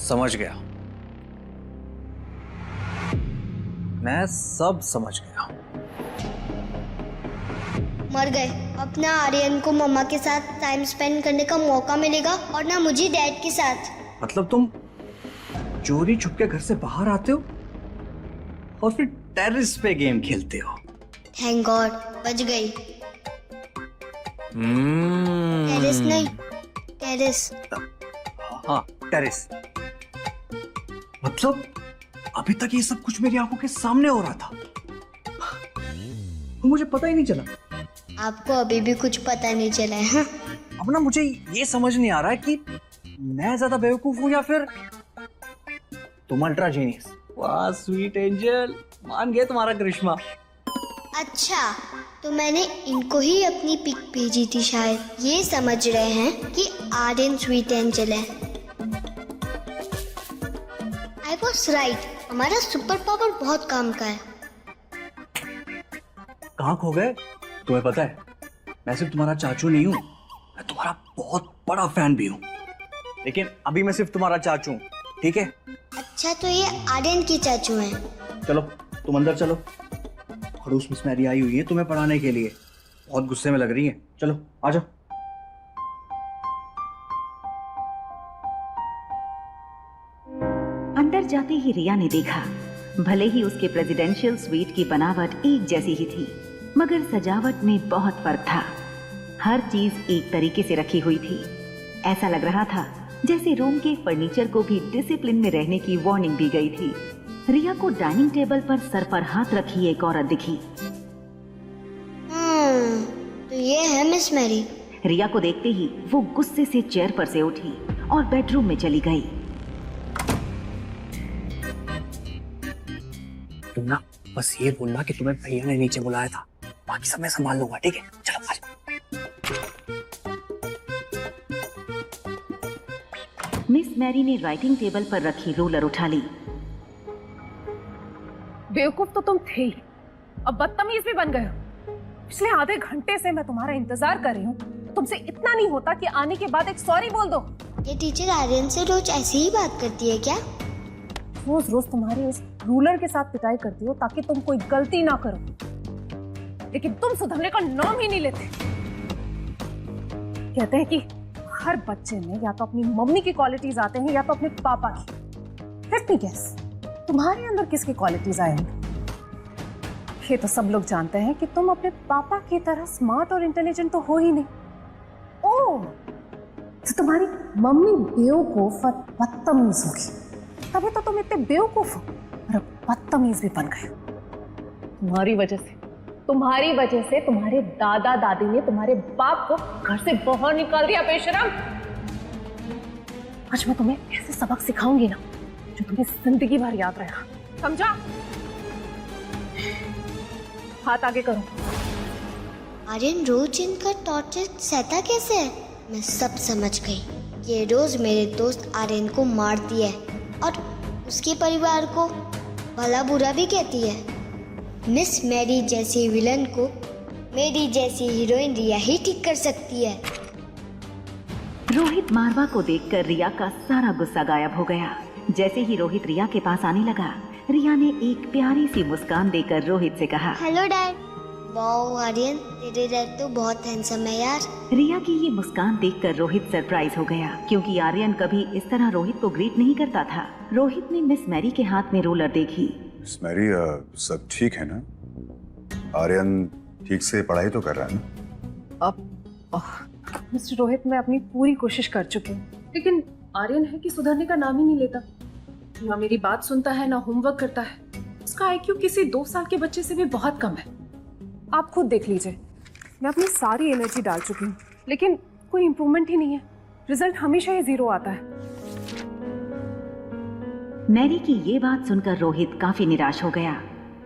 समझ गया, मैं सब समझ गया। मर गए। अब ना आर्यन को मम्मा के साथ टाइम स्पेंड करने का मौका मिलेगा और ना मुझे डैड के साथ। मतलब तुम चोरी छुपके घर से बाहर आते हो और फिर टेरेस पे गेम खेलते हो। थैंक गॉड बच गई। टेरेस नहीं, टेरेस। हाँ टेरेस। मतलब अभी तक ये सब कुछ मेरी आंखों के सामने हो रहा था, मुझे पता ही नहीं चला। आपको अभी भी कुछ पता नहीं चला है? हाँ? अब ना मुझे ये समझ नहीं आ रहा है कि मैं ज्यादा बेवकूफ हूँ या फिर तुम अल्ट्रा जीनियस। वाह स्वीट एंजल, मान गए तुम्हारा करिश्मा। अच्छा, तो मैंने इनको ही अपनी पिक भेजी थी, शायद ये समझ रहे हैं कि आर्यन स्वीट एंजल है। आई वॉज राइट, हमारा सुपर पावर बहुत काम का है। कहाँ खो गए? तुम्हें पता है मैं सिर्फ तुम्हारा चाचू नहीं हूँ, मैं तुम्हारा बहुत बड़ा फैन भी हूँ। लेकिन अभी मैं सिर्फ तुम्हारा चाचू हूँ, ठीक है? अच्छा, तो ये आर्यन के चाचू हैं। चलो तुम अंदर चलो, खड़ूस मिस मैरी आई हुई है तुम्हें पढ़ाने के लिए, बहुत गुस्से में लग रही है। चलो आ जाओ। अंदर जाते ही रिया ने देखा, भले ही उसके प्रेसिडेंशियल स्वीट की बनावट एक जैसी ही थी, मगर सजावट में बहुत फर्क था। हर चीज एक तरीके से रखी हुई थी। ऐसा लग रहा था जैसे रूम के फर्नीचर को भी डिसिप्लिन में रहने की वार्निंग दी गई थी। रिया को डाइनिंग टेबल पर सर पर हाथ रखी एक औरत दिखी। तो ये है मिस मैरी। रिया को देखते ही वो गुस्से से चेयर पर से उठी और बेडरूम में चली गई। तुम ना बस ये बोलना कि तुम्हें भैया ने नीचे बुलाया था, बाकी सब मैं संभाल लूंगा, ठीक है? चलो आ जाओ। मिस मैरी ने राइटिंग टेबल पर रखी रूलर उठा ली। बेवकूफ तो तुम थे ही, अब बदतमीज भी बन गए हो। पिछले आधे घंटे से मैं तुम्हारा इंतजार कर रही हूँ, तुमसे इतना नहीं होता कि आने के बाद एक सॉरी बोल दो। ये टीचर आर्यन से रोज ऐसे ही बात करती है क्या? रोज रोज तुम्हारे उस रूलर के साथ पिटाई करती हो ताकि तुम कोई गलती ना करो, लेकिन तुम सुधरने का नाम ही नहीं लेते। कहते हैं कि हर बच्चे में या तो अपनी मम्मी की क्वालिटीज आते हैं या तो अपने पापा की। लेट मी गेस, तुम्हारे अंदर किसकी क्वालिटीज आए होंगे? ये तो सब लोग जानते हैं कि तुम अपने पापा की तरह स्मार्ट और इंटेलिजेंट तो हो ही नहीं। ओह, तो तुम्हारी मम्मी बेवकूफ और बदतमीज होगी, तभी तो तुम इतने बेवकूफ हो और अब बदतमीज भी बन गए। तुम्हारी वजह से तुम्हारे दादा दादी ने तुम्हारे बाप को घर से बाहर निकाल दिया, बेशरम। आज मैं तुम्हें ऐसे सबक सिखाऊंगी ना जो तुम्हें जिंदगी भर याद रहेगा, समझा? हाथ आगे करो। आर्यन रोज इनका टॉर्चर सहता कैसे है? मैं सब समझ गई। ये रोज मेरे दोस्त आर्यन को मारती है और उसके परिवार को भला बुरा भी कहती है। मिस मैरी जैसी विलन को मेरी जैसी हीरोइन रिया ही ठीक कर सकती है। रोहित मारवा को देखकर रिया का सारा गुस्सा गायब हो गया। जैसे ही रोहित रिया के पास आने लगा, रिया ने एक प्यारी सी मुस्कान देकर रोहित से कहा, हेलो डैड। वाओ आर्यन, तेरे डैड तो बहुत हैंडसम है यार। रिया की ये मुस्कान देखकर रोहित सरप्राइज हो गया, क्योंकि आर्यन कभी इस तरह रोहित को ग्रीट नहीं करता था। रोहित ने मिस मैरी के हाथ में रूलर देखी। मिस मैरी, सब ठीक है ना? आर्यन ठीक से पढ़ाई तो कर रहा है ना? अब मिस्टर रोहित, मैं अपनी पूरी कोशिश कर चुकी हूँ, लेकिन आर्यन है कि सुधरने का नाम ही नहीं लेता। ना मेरी बात सुनता है, ना होमवर्क करता है। उसका आईक्यू किसी 2 साल के बच्चे से भी बहुत कम है। आप खुद देख लीजिए, मैं अपनी सारी एनर्जी डाल चुकी हूँ, लेकिन कोई इम्प्रूवमेंट ही नहीं है। रिजल्ट हमेशा ही 0 आता है। मैरी की ये बात सुनकर रोहित काफी निराश हो गया,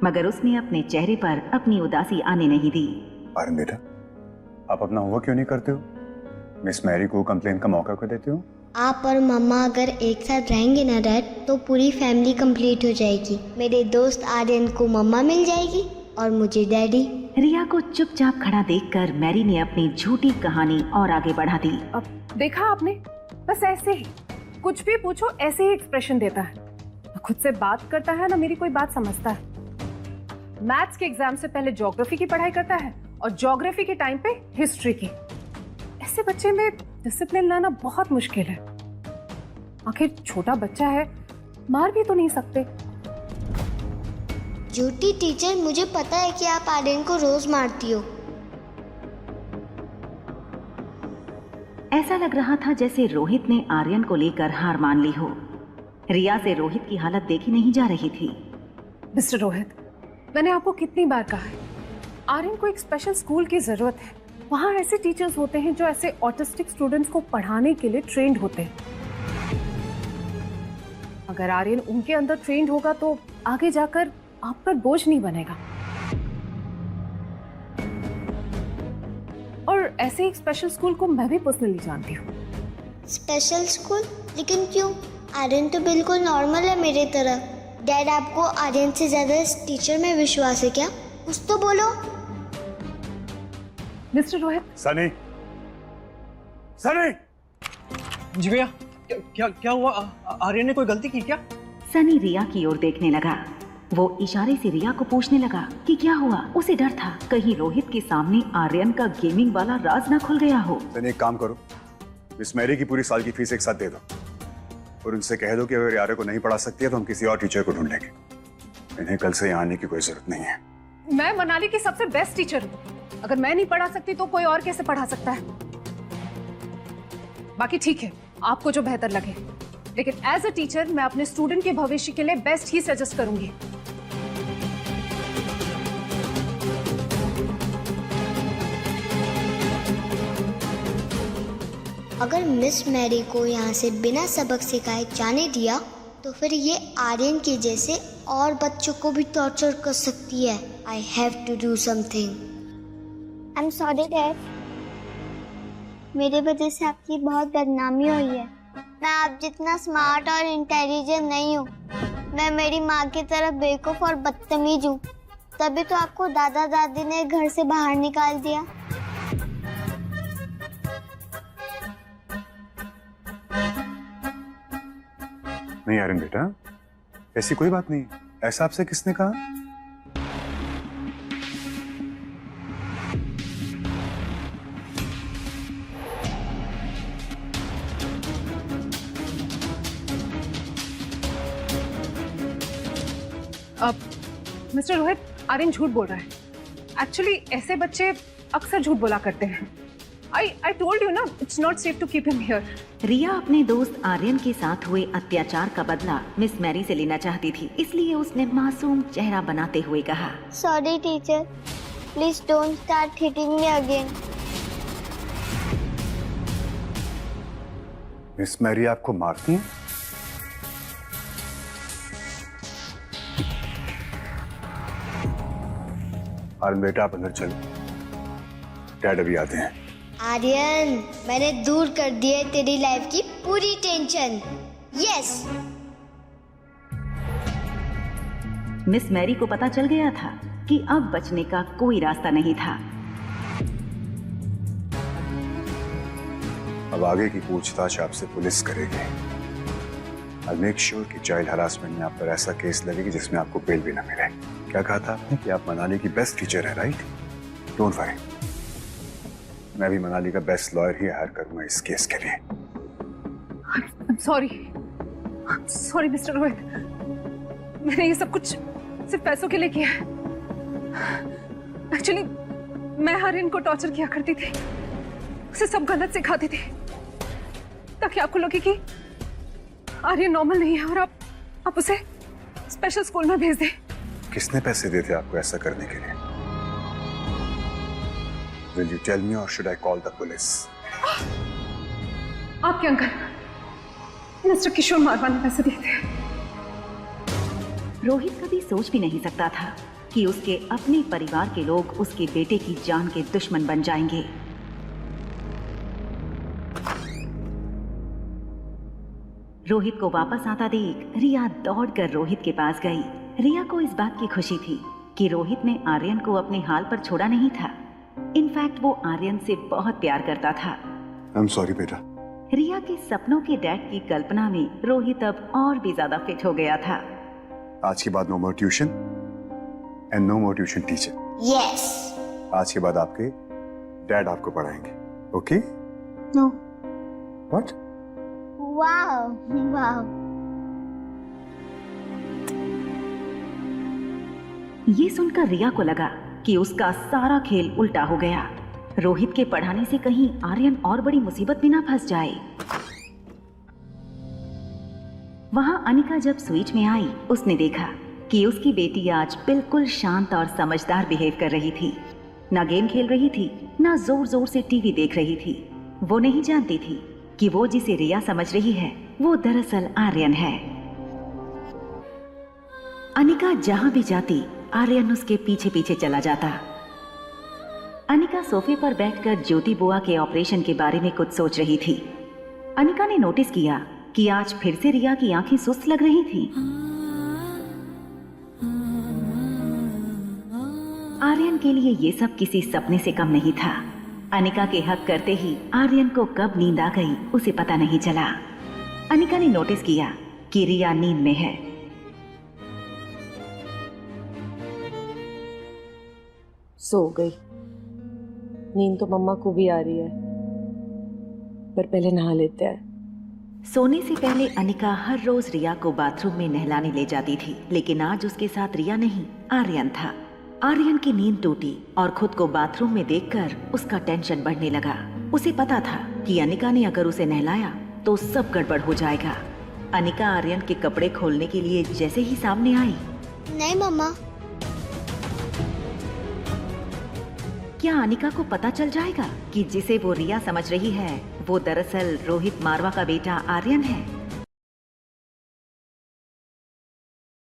मगर उसने अपने चेहरे पर अपनी उदासी आने नहीं दी। आर्यन बेटा, आप अपना होमवर्क क्यों नहीं करते हो? मिस मैरी को कंप्लेन का मौका क्यों देते हो? आप और मम्मा अगर एक साथ रहेंगे ना डैड, तो पूरी फैमिली कंप्लीट हो जाएगी। मेरे दोस्त आर्यन को मम्मा मिल जाएगी और मुझे डैडी। रिया को चुपचाप खड़ा देखकर मैरी ने अपनी झूठी कहानी और आगे बढ़ा दी। अब देखा आपने, बस ऐसे ही कुछ भी पूछो ऐसे ही एक्सप्रेशन देता है, ना खुद से बात करता है ना मेरी कोई बात समझता है। मैथ्स के एग्जाम से पहले ज्योग्राफी की पढ़ाई करता है और ज्योग्राफी के टाइम पे हिस्ट्री की। ऐसे बच्चे में डिसिप्लिन लाना बहुत मुश्किल है। आखिर छोटा बच्चा है, मार भी तो नहीं सकते। झूठी टीचर, मुझे पता है कि आप आर्यन को रोज मारती हो। ऐसा लग रहा था जैसे रोहित ने आर्यन को लेकर हार मान ली हो। रिया से रोहित की हालत देखी नहीं जा रही थी। मिस्टर रोहित, मैंने आपको कितनी बार कहा है, आर्यन को एक स्पेशल स्कूल की जरूरत है। वहाँ ऐसे टीचर्स होते हैं जो ऐसे ऑटिस्टिक स्टूडेंट्स को पढ़ाने के लिए ट्रेंड होते हैं। अगर आर्यन उनके अंदर ट्रेंड होगा तो आगे जाकर आप पर बोझ नहीं बनेगा। और ऐसे एक स्पेशल स्कूल को मैं भी पर्सनली जानती हूँ। Special school? लेकिन क्यों? आर्यन तो बिल्कुल नॉर्मल है मेरी तरह। डैड, आपको आर्यन से ज्यादा इस टीचर में विश्वास है क्या? कुछ तो बोलो। मिस्टर रोहित। सनी, सनी! जी भैया, क्या हुआ? आर्यन ने कोई गलती की क्या? सनी रिया की ओर देखने लगा। वो इशारे से रिया को पूछने लगा कि क्या हुआ। उसे डर था कहीं रोहित के सामने आर्यन का गेमिंग वाला राज ना खुल गया हो। सनी, एक काम करो, मिस मैरी की पूरी साल की फीस एक साथ दे दो और उनसे कह दो कि अगर आर्यन को नहीं पढ़ा सकती है तो हम किसी और टीचर को ढूंढ लेंगे। इन्हें कल से यहाँ आने की कोई जरूरत नहीं है। मैं मनाली की सबसे बेस्ट टीचर हूँ। अगर मैं नहीं पढ़ा सकती तो कोई और कैसे पढ़ा सकता है? बाकी ठीक है, आपको जो बेहतर लगे, लेकिन एज अ टीचर मैं अपने स्टूडेंट के भविष्य के लिए बेस्ट ही सजेस्ट करूंगी। अगर मिस मैरी को यहाँ से बिना सबक सिखाए जाने दिया तो फिर ये आर्यन के जैसे और बच्चों को भी टॉर्चर कर सकती है। I have to do something. I am sorry dad, मेरे वजह से आपकी बहुत बदनामी हुई है। मैं आप जितना स्मार्ट और इंटेलिजेंट नहीं हूँ। मैं मेरी माँ की तरह बेवकूफ और बदतमीज हूँ। तभी तो आपको दादा दादी ने घर से बाहर निकाल दिया। नहीं आर्यन बेटा, ऐसी कोई बात नहीं। ऐसा आपसे किसने कहा? अब मिस्टर रोहित, आर्यन झूठ बोल रहा है। एक्चुअली ऐसे बच्चे अक्सर झूठ बोला करते हैं। I told you ना, it's not safe to keep him here. रिया अपने दोस्त आर्यन के साथ हुए अत्याचार का बदला मिस मैरी से लेना चाहती थी, इसलिए उसने मासूम चेहरा बनाते हुए कहा, sorry teacher, please don't start hitting me again. Miss Mary आपको मारती हैं? आर्यन बेटा, आप अंदर चलो, डैड अभी आते हैं। आर्यन, मैंने दूर कर दी है तेरी लाइफ की पूरी टेंशन। यस। मिस मैरी को पता चल गया था कि अब बचने का कोई रास्ता नहीं था। अब आगे की पूछताछ आपसे पुलिस करेगी। I'll make sure कि चाइल्ड हरासमेंट में आप पर ऐसा केस लगेगी जिसमें आपको बेल भी ना मिले। क्या कहा था आपने कि आप मनाली की बेस्ट टीचर है, राइट? डोंट वरी, मैं भी मनाली का बेस्ट लॉयर ही हायर करूंगा इस केस के लिए। I'm sorry मिस्टर रोहित, मैंने ये सब कुछ सिर्फ पैसों के लिए किया है। एक्चुअली मैं आर्यन को टॉर्चर किया करती थी, उसे सब गलत सिखाती थी ताकि आपको लगे कि आर्यन नॉर्मल नहीं है और आप उसे स्पेशल स्कूल में भेज दें। किसने पैसे दिए थे आपको ऐसा करने के लिए? Will you tell me or should I call the police? आपके अंकल मिस्टर किशोर मारवा ने पैसे दिए थे। रोहित कभी सोच भी नहीं सकता था कि उसके अपने परिवार के लोग उसके बेटे की जान के दुश्मन बन जाएंगे। रोहित को वापस आता देख रिया दौड़कर रोहित के पास गई। रिया को इस बात की खुशी थी कि रोहित ने आर्यन को अपने हाल पर छोड़ा नहीं था। इनफैक्ट वो आर्यन से बहुत प्यार करता था। I'm sorry बेटा, रिया के सपनों के डैड की कल्पना में रोहित अब और भी ज्यादा फिट हो गया था। आज के बाद no more tuition and no more tuition teacher. Yes. आज के बाद आपके डैड आपको पढ़ाएंगे, okay? No. What? Wow wow. ये सुनकर रिया को लगा कि उसका सारा खेल उल्टा हो गया। रोहित के पढ़ाने से कहीं आर्यन और बड़ी मुसीबत में ना फंस जाए। वहां अनिका जब स्वीट में आई, उसने देखा कि उसकी बेटी आज बिल्कुल शांत और समझदार बिहेव कर रही थी। ना गेम खेल रही थी, ना जोर जोर से टीवी देख रही थी। वो नहीं जानती थी कि वो जिसे रिया समझ रही है वो दरअसल आर्यन है। अनिका जहां भी जाती, आर्यन उसके पीछे पीछे चला जाता। अनिका सोफे पर बैठकर ज्योति बुआ के ऑपरेशन के बारे में कुछ सोच रही थी। अनिका ने नोटिस किया कि आज फिर से रिया की आंखें सुस्त लग रही थीं। आर्यन के लिए ये सब किसी सपने से कम नहीं था। अनिका के हक करते ही आर्यन को कब नींद आ गई उसे पता नहीं चला। अनिका ने नोटिस किया कि रिया नींद में है। सो गई। नींद तो मम्मा को भी आ रही है, पर पहले नहा लेते हैं। सोने से पहले अनिका हर रोज रिया को बाथरूम में नहलाने ले जाती थी, लेकिन आज उसके साथ रिया नहीं, आर्यन था। आर्यन की नींद टूटी और खुद को बाथरूम में देखकर उसका टेंशन बढ़ने लगा। उसे पता था कि अनिका ने अगर उसे नहलाया तो सब गड़बड़ हो जाएगा। अनिका आर्यन के कपड़े खोलने के लिए जैसे ही सामने आई, नहीं मम्मा। क्या अनिका को पता चल जाएगा कि जिसे वो रिया समझ रही है वो दरअसल रोहित मारवा का बेटा आर्यन है?